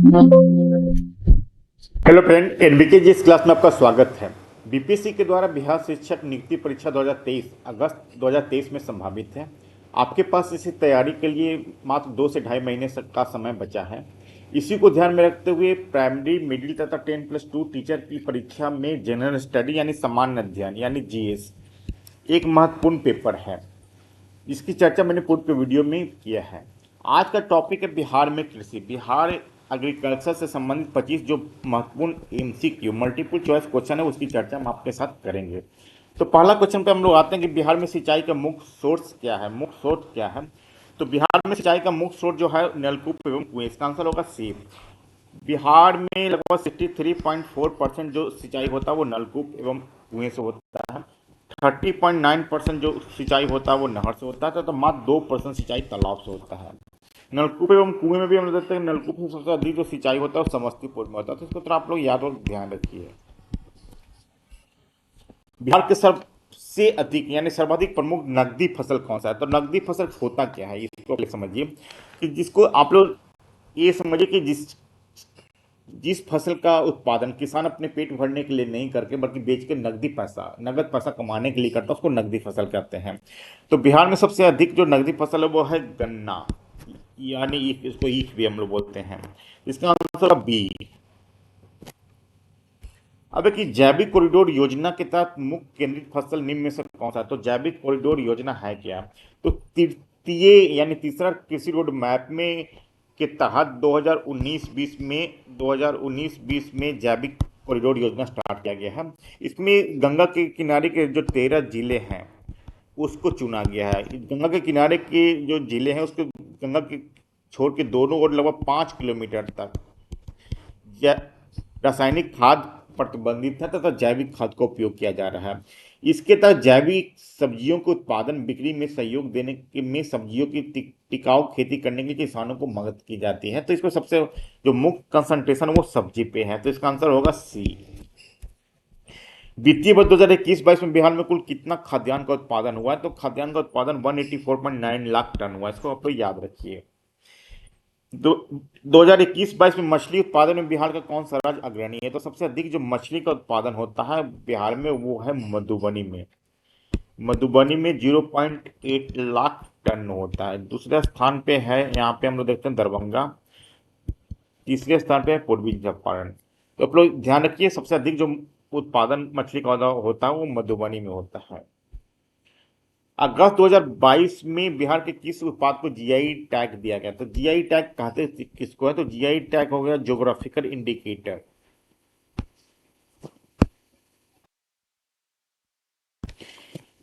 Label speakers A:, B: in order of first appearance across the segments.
A: Hello friend, NBK जी इस class में आपका स्वागत है। बीपीएससी के द्वारा बिहार शिक्षक नियुक्ति परीक्षा 2023 अगस्त 2023 में संभावित है। आपके पास इसी तैयारी के लिए मात्र 2 से ढाई महीने तक का समय बचा है। इसी को ध्यान में रखते हुए प्राइमरी, मिडिल तथा 10+2 टीचर की परीक्षा में जनरल स्टडी यानी सामान्य अध्ययन यानी जीएस एक महत्वपूर्ण पेपर है। इसकी चर्चा मैंने पूर्व के वीडियो में किया है। आज का टॉपिक है बिहार में कृषि। बिहार एग्रीकल्चर से संबंधित 25 जो महत्वपूर्ण एमसीक्यू मल्टीपल चॉइस क्वेश्चन है उसकी चर्चा हम आपके साथ करेंगे। तो पहला क्वेश्चन पे हम लोग आते हैं कि बिहार में सिंचाई का मुख्य सोर्स क्या है, मुख्य स्रोत क्या है। तो बिहार में सिंचाई का मुख्य स्रोत जो है नलकूप एवं कुएं। इसका आंसर होगा सी। बिहार में लगभग 63.4% जो सिंचाई होता है वो नलकूप एवं कुएं से होता है। 30.9% जो सिंचाई होता है वो नहर से होता है, तो मात्र 2% सिंचाई तालाब से होता है। नलकूप एवं कुएं में भी हम लोग देखते हैं नलकूप में सबसे अधिक जो सिंचाई होता है वो समस्तीपुर में होता है, तो इसको तो आप लोग याद और ध्यान रखिए। बिहार के सबसे अधिक यानी सर्वाधिक प्रमुख नकदी फसल कौन सा है। तो नकदी फसल होता क्या है इसको पहले समझिए कि जिसको आप लोग ये समझिए कि जिस फसल का उत्पादन किसान अपने पेट भरने के लिए नहीं करके बल्कि बेच के नगद पैसा कमाने के लिए करता है उसको नगदी फसल कहते हैं। तो बिहार में सबसे अधिक जो नगदी फसल है वो है गन्ना, यानी इसको ईख भी हम लोग बोलते हैं। इसका आंसर बी। अब कि जैविक कॉरिडोर योजना के तहत मुख्य केंद्रित फसल निम्न में से कौन सा है। तो जैविक कॉरिडोर योजना है क्या। तो तृतीय यानी तीसरा कृषि रोड मैप में के तहत 2019-20 में जैविक कॉरिडोर योजना स्टार्ट किया गया है। इसमें गंगा के किनारे के जो 13 जिले हैं उसको चुना गया है। गंगा के किनारे के जो जिले हैं उसको गंगा के छोर के दोनों ओर लगभग 5 किलोमीटर तक रासायनिक खाद प्रतिबंधित है तथा जैविक खाद का उपयोग किया जा रहा है। इसके तहत जैविक सब्जियों के उत्पादन बिक्री में सहयोग देने में सब्जियों की टिकाऊ खेती करने के लिए किसानों को मदद की जाती है। तो इसको सबसे जो मुख्य कंसंट्रेशन वो सब्जी पे है, तो इसका आंसर होगा सी। वित्तीय वर्ष 2021-22 में बिहार में कुल कितना खाद्यान्न का उत्पादन हुआ है। तो खाद्यान्न का उत्पादन 184.9 लाख टन हुआ है, इसको आप लोग याद रखिए। 2021-22 में मछली उत्पादन में बिहार का कौन सा राज्य अग्रणी है। तो सबसे अधिक जो मछली का उत्पादन होता है बिहार में वो है मधुबनी में। मधुबनी में 0.8 लाख टन होता है। दूसरे स्थान पे है, यहाँ पे हम लोग देखते हैं दरभंगा। तीसरे स्थान पे है पूर्वी चंपारण। तो आप लोग ध्यान रखिए सबसे अधिक जो उत्पादन मछली का होता है वो मधुबनी में होता है। अगस्त 2022 में बिहार के किस उत्पाद को जीआई टैग दिया गया। तो जीआई टैग कहते किसको है। तो जीआई टैग हो गया ज्योग्राफिकल इंडिकेटर।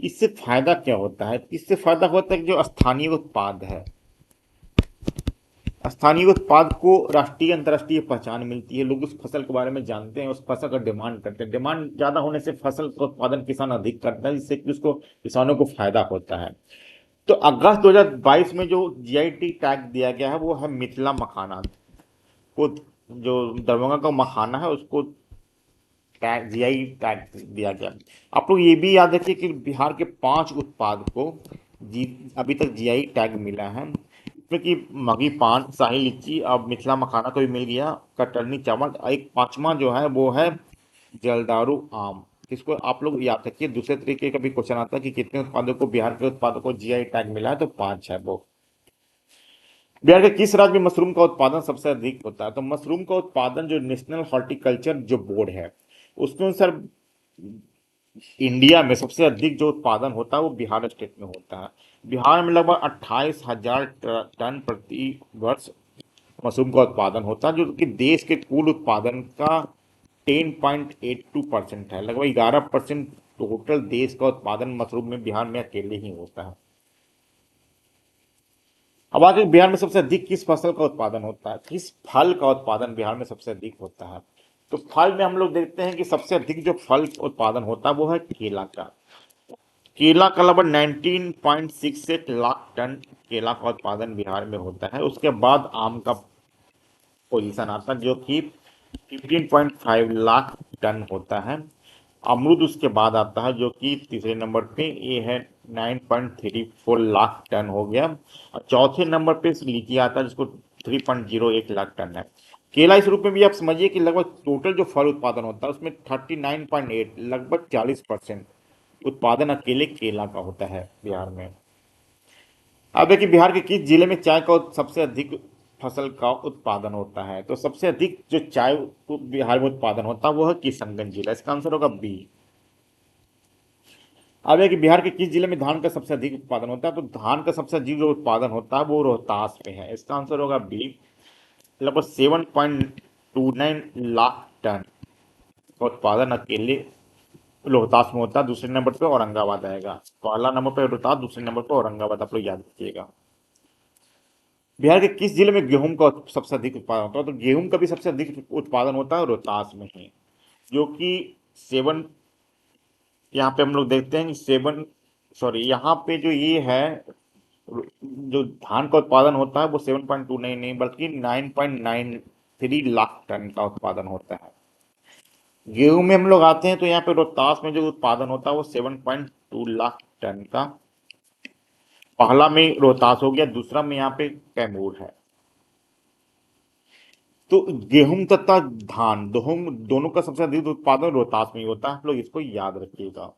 A: इससे फायदा क्या होता है। इससे फायदा होता है कि जो स्थानीय उत्पाद है, स्थानीय उत्पाद को राष्ट्रीय अंतर्राष्ट्रीय पहचान मिलती है। लोग उस फसल के बारे में जानते हैं, उस फसल का डिमांड करते हैं। डिमांड ज्यादा होने से फसल का उत्पादन किसान अधिक करता है, जिससे कि उसको किसानों को फायदा होता है। तो अगस्त 2022 में जो जीआई टैग दिया गया है वो है मिथिला मखाना को। जो दरभंगा का मखाना है उसको टैग जीआई टैग दिया गया। आप लोग ये भी याद रखिए कि बिहार के 5 उत्पाद को जी अभी तक जीआई टैग मिला है, इसमें कि मगही पान, शाही लीची, अब मिथिला मखाना को भी मिल गया, कतरनी चावल। एक पांचवा जो है वो है जलदारू आम। इसको आप लोग याद रखिए। दूसरे तरीके का भी क्वेश्चन आता है कि कितने उत्पादों को, बिहार के उत्पादों को जीआई टैग मिला है। तो 5 है वो। बिहार के किस राज्य में मशरूम का उत्पादन सबसे अधिक होता है। तो मशरूम का उत्पादन जो नेशनल हॉर्टिकल्चर जो बोर्ड है उसके अनुसार इंडिया में सबसे अधिक जो उत्पादन होता है वो बिहार स्टेट में होता है। बिहार में लगभग 28,000 टन प्रति वर्ष मशरूम का उत्पादन होता है, जो कि देश के कुल उत्पादन का 10.82% है। लगभग 11% टोटल देश का उत्पादन मशरूम में बिहार में अकेले ही होता है। अब आगे बिहार में सबसे अधिक किस फसल का उत्पादन होता है, किस फल का उत्पादन बिहार में सबसे अधिक होता है। तो फल में हम लोग देखते हैं कि सबसे अधिक जो फल उत्पादन होता है वो है केला का। केला का लगभग 19.68 लाख टन केला का उत्पादन बिहार में होता है। उसके बाद आम का पोजीशन आता है जो कि 15.5 लाख टन होता है। अमरूद उसके बाद आता है जो कि तीसरे नंबर पे, ये है 9.34 लाख टन हो गया। और चौथे नंबर पे लीची आता है जिसको 3.08 लाख टन है। केला इस रूप में भी आप समझिए कि लगभग टोटल जो फल उत्पादन होता है उसमें 39.8 लगभग 40% उत्पादन अकेले केला का होता है बिहार में। अब देखिए बिहार के किस जिले में चाय का सबसे अधिक फसल का उत्पादन होता है, तो सबसे अधिक जो चाय बिहार में उत्पादन होता है वो है किशनगंज जिला, इसका आंसर होगा बी। अब देखिए बिहार के किस जिले में धान का सबसे अधिक उत्पादन होता है, तो धान का सबसे अधिक जो उत्पादन होता है वो रोहतास में है, इसका आंसर होगा बी। लगभग 7.29 लाख टन का उत्पादन अकेले रोहतास में होता है। दूसरे नंबर पे औरंगाबाद आएगा, पहला नंबर पे रोहतास, दूसरे नंबर पे औरंगाबाद, आप लोग याद रखिएगा। बिहार के किस जिले में गेहूं का सबसे अधिक उत्पादन होता है, तो गेहूं का भी सबसे अधिक उत्पादन होता है रोहतास में ही, जो कि 7, यहाँ पे हम लोग देखते हैं कि 7, सॉरी यहाँ पे जो ये है जो धान का उत्पादन होता है वो 7.29 नहीं बल्कि 9.93 लाख टन का उत्पादन होता है। गेहूं में हम लोग आते हैं तो यहाँ पे रोहतास में जो उत्पादन होता है वो 7.2 लाख टन का, पहला में रोहतास हो गया, दूसरा में यहाँ पे कैमूर है। तो गेहूं तथा धान दोनों का सबसे अधिक उत्पादन रोहतास में ही होता है, आप लोग इसको याद रखिएगा।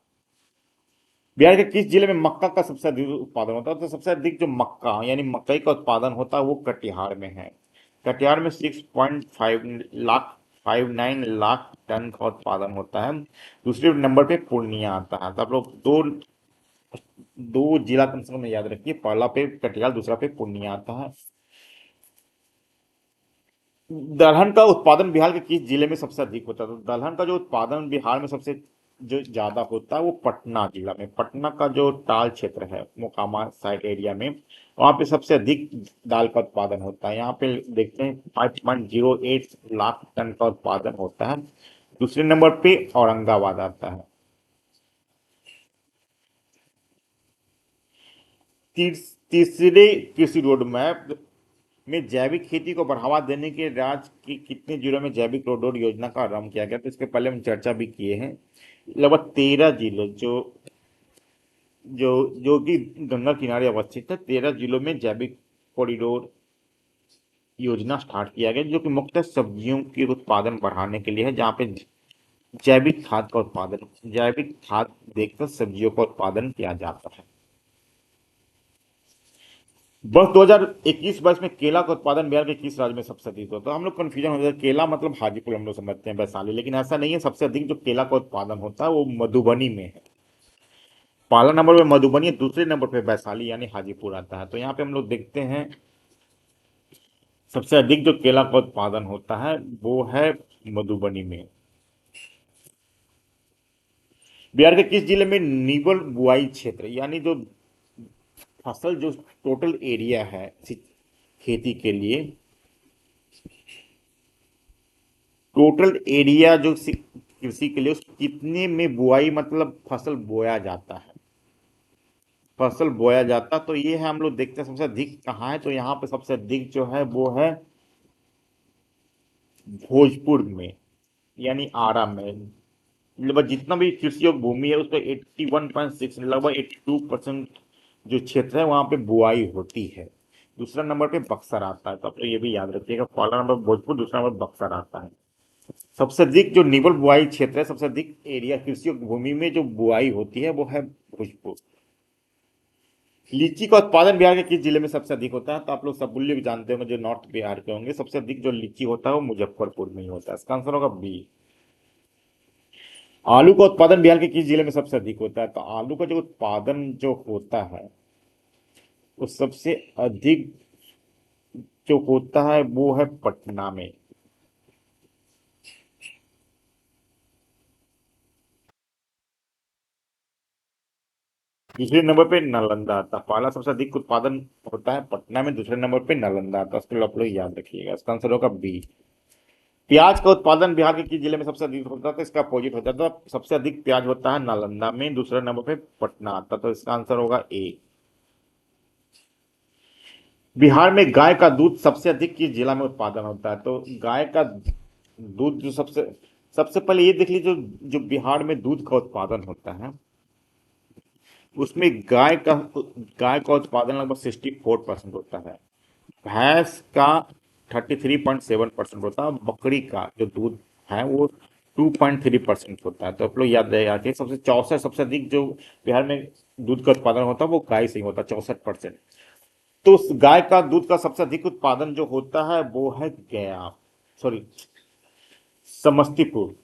A: बिहार के किस जिले में मक्का का सबसे अधिक उत्पादन होता है, तो सबसे अधिक जो मक्का यानी मकई का उत्पादन होता है वो कटिहार में है। कटिहार में 6.59 लाख टन का उत्पादन होता है। दूसरे नंबर पे पूर्णिया आता है, तो आप लोग दो दो जिला कम से कम याद रखिए, पहला पे कटिहार, दूसरा पे पूर्णिया आता है। दलहन का उत्पादन बिहार के किस जिले में सबसे अधिक होता है, तो दलहन का जो उत्पादन बिहार में सबसे जो ज्यादा होता है वो पटना जिला में, पटना का जो टाल क्षेत्र है मोकामा साइड एरिया में, वहां पे सबसे अधिक दाल का उत्पादन होता है। यहाँ पे देखते हैं 5.08 लाख टन का उत्पादन होता है। दूसरे नंबर पे औरंगाबाद आता है। तीसरे कृषि रोड मैप में जैविक खेती को बढ़ावा देने के राज्य के कितने जिलों में जैविक रोड योजना का आरंभ किया गया, तो इसके पहले हम चर्चा भी किए हैं। लगभग 13 जिले जो जो जो कि गंगा किनारे अवस्थित है, 13 जिलों में जैविक कॉरिडोर योजना स्टार्ट किया गया, जो कि मुख्यतः सब्जियों के उत्पादन बढ़ाने के लिए है, जहाँ पे जैविक खाद देकर सब्जियों का उत्पादन किया जाता है। वर्ष 2021-22 में केला का उत्पादन बिहार के किस राज्य में सबसे अधिक होता है, तो हम लोग कंफ्यूजन हो जाता है, केला मतलब हाजीपुर हम लोग समझते हैं, वैशाली, लेकिन ऐसा नहीं है। सबसे अधिक जो केला का उत्पादन होता है वो मधुबनी में है, पहला नंबर पे मधुबनी है, दूसरे नंबर पे वैशाली यानी हाजीपुर आता है। तो यहाँ पे हम लोग देखते हैं सबसे अधिक जो केला का उत्पादन होता है वो है मधुबनी में। बिहार के किस जिले में निवल बुआई क्षेत्र यानी जो फसल जो टोटल एरिया है खेती के लिए, टोटल एरिया जो कृषि के लिए, उस कितने में बुआई मतलब फसल बोया जाता है, फसल बोया जाता, तो ये है हम लोग देखते हैं सबसे अधिक कहाँ है, तो यहाँ पे सबसे अधिक जो है वो है भोजपुर में यानी आरा में। लगभग जितना भी कृषि योग्य भूमि है उस पर 81.6 लगभग 82% जो क्षेत्र है वहां पे बुआई होती है। दूसरा नंबर पे बक्सर आता है, तो आप तो ये भी याद रखिएगा, पहला नंबर भोजपुर, दूसरा नंबर बक्सर आता है। सबसे अधिक जो निवल बुआई क्षेत्र है, सबसे अधिक एरिया कृषि योग्य भूमि में जो बुआई होती है वो है भोजपुर। लीची का उत्पादन बिहार के किस जिले में सबसे अधिक होता है, तो आप लोग सब भी जानते होंगे जो नॉर्थ बिहार के होंगे, सबसे अधिक जो लीची होता है वो मुजफ्फरपुर में ही होता है, इसका आंसर होगा बी। आलू का उत्पादन बिहार के किस जिले में सबसे अधिक होता है, तो आलू का जो उत्पादन जो होता है वो सबसे अधिक जो होता है वो है पटना में। दूसरे नंबर पे नालंदा आता है, पहला सबसे अधिक उत्पादन होता है पटना में, दूसरे नंबर पे नालंदा आता है, इसको आप लोग याद रखिएगा, इसका आंसर होगा बी। प्याज का उत्पादन बिहार के किस जिले में सबसे अधिक होता है, तो इसका अपोजिट होता है, तो सबसे अधिक प्याज होता है नालंदा में, दूसरे नंबर पे पटना आता है, तो इसका आंसर होगा ए। बिहार में गाय का दूध सबसे अधिक किस जिला में उत्पादन होता है, तो गाय का दूध जो सबसे सबसे पहले ये देख लीजिए जो बिहार में दूध का उत्पादन होता है उसमें गाय का उत्पादन लगभग 64% होता है। भैंस का 33.7% होता है। बकरी का जो दूध है वो 2.3% होता है। तो आप लोग याद रखिए, सबसे 64 सबसे अधिक जो बिहार में दूध का उत्पादन होता है वो गाय से ही होता है, 64%। तो उस गाय का दूध का सबसे अधिक उत्पादन जो होता है वो है गया, सॉरी, समस्तीपुर।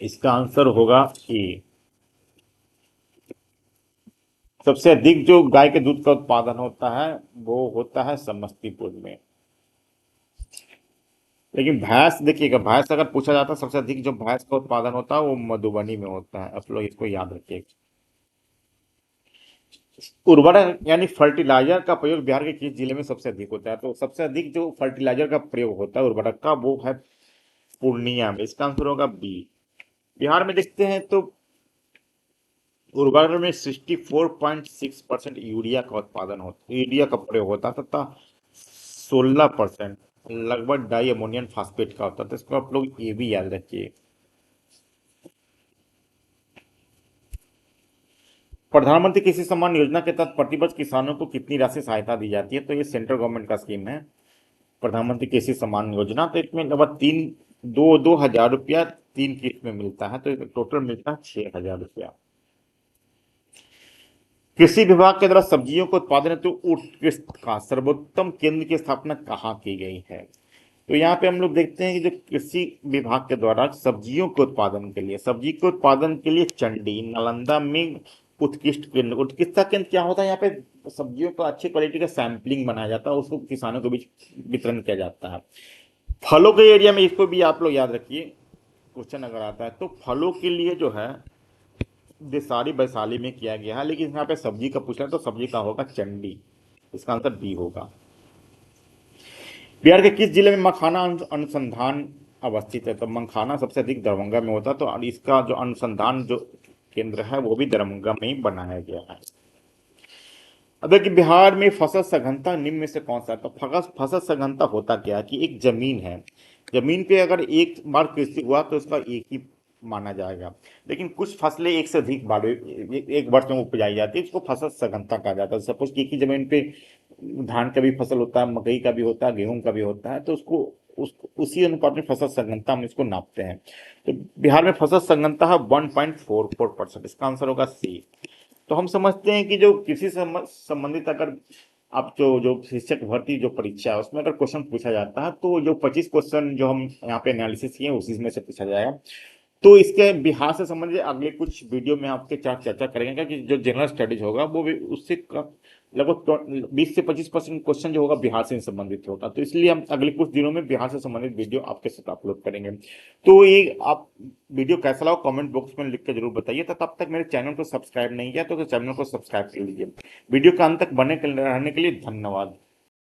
A: इसका आंसर होगा ए। सबसे अधिक जो गाय के दूध का उत्पादन होता है वो होता है समस्तीपुर में। लेकिन भैंस, देखिएगा, भैंस अगर पूछा जाता है सबसे अधिक जो भैंस का उत्पादन होता है वो मधुबनी में होता है। आप लोग इसको याद रखिएगा। उर्वरक यानी फर्टिलाइजर का प्रयोग बिहार के किस जिले में सबसे अधिक होता है? तो सबसे अधिक जो फर्टिलाइजर का प्रयोग होता है उर्वरक का वो है पूर्णिया में। इसका आंसर होगा बी। बिहार में देखते हैं तो उर्वरक में 64.6% यूरिया का उत्पादन होता, यूरिया का प्रयोग होता तथा 16% लगभग डाई अमोनियम फास्फेट का होता है। तो इसको आप लोग ये भी याद रखिए। प्रधानमंत्री कृषि सम्मान योजना के तहत प्रति वर्ष किसानों को कितनी राशि सहायता दी जाती है? तो ये सेंट्रल गवर्नमेंट का स्कीम है, प्रधानमंत्री कृषि सम्मान योजना। तो इसमें लगभग 2,000 रुपया 3 किस्त में मिलता है, तो टोटल मिलता है 6,000 रुपया। कृषि विभाग के द्वारा सब्जियों के उत्पादन हेतु उत्कृष्ट का सर्वोत्तम केंद्र की स्थापना कहाँ की गई है? तो यहाँ पे हम लोग देखते हैं कि जो कृषि विभाग के द्वारा सब्जियों के उत्पादन के लिए, सब्जी के उत्पादन के लिए चंडी नालंदा में उत्कृष्ट केंद्र, उत्कृष्टता केंद्र क्या होता है? यहाँ पे सब्जियों का अच्छी क्वालिटी का सैंपलिंग बनाया जाता है, उसको किसानों के बीच वितरण किया जाता है। फलों के एरिया में इसको भी आप लोग याद रखिए, क्वेश्चन अगर आता है तो फलों के लिए जो है दिसारी वैशाली में किया गया है। लेकिन यहाँ पे सब्जी का पूछ रहे हैं तो सब्जी का होगा चंडी। इसका आंसर बी होगा। बिहार के किस जिले में मखाना अनुसंधान अवस्थित है? तो मखाना सबसे अधिक दरभंगा में होता है, तो इसका जो अनुसंधान जो केंद्र है वो भी दरभंगा में ही बनाया गया है। अब देखिए, बिहार में फसल सघनता निम्न में से कौन सा है? तो फसल सघनता होता क्या है कि एक जमीन है, जमीन पे अगर एक बार कृषि हुआ तो उसका एक ही माना जाएगा। लेकिन कुछ फसलें एक से अधिक बार एक वर्ष में उपजाई जाती है, इसको फसल सघनता कहा जाता है। सपोज कि एक ही जमीन पे धान का भी फसल होता है, मकई का भी होता है, गेहूं का भी होता है, तो उसी अनुपात में फसल संघनता हम इसको नापते हैं। तो बिहार में फसल संघनता है 1.44%। इसका आंसर होगा सी। तो हम समझते हैं कि जो कृषि संबंधित अगर आप जो शिक्षक भर्ती जो परीक्षा है उसमें अगर क्वेश्चन पूछा जाता है तो जो 25 क्वेश्चन जो हम यहाँ पे एनालिसिस किए उसी में से पूछा जाएगा। तो इसके बिहार से संबंधित अगले कुछ वीडियो में आपके साथ चर्चा करेंगे कि जो जनरल स्टडीज होगा वो भी उससे लगभग 20 से 25% क्वेश्चन जो होगा बिहार से संबंधित होगा। तो इसलिए हम अगले कुछ दिनों में बिहार से संबंधित वीडियो आपके साथ अपलोड करेंगे। तो ये आप वीडियो कैसा लगा कमेंट बॉक्स में लिख कर जरूर बताइए। तो तब तक मेरे चैनल को सब्सक्राइब नहीं किया तो चैनल को सब्सक्राइब कर लीजिए। वीडियो का अंत तक बने रहने के लिए धन्यवाद।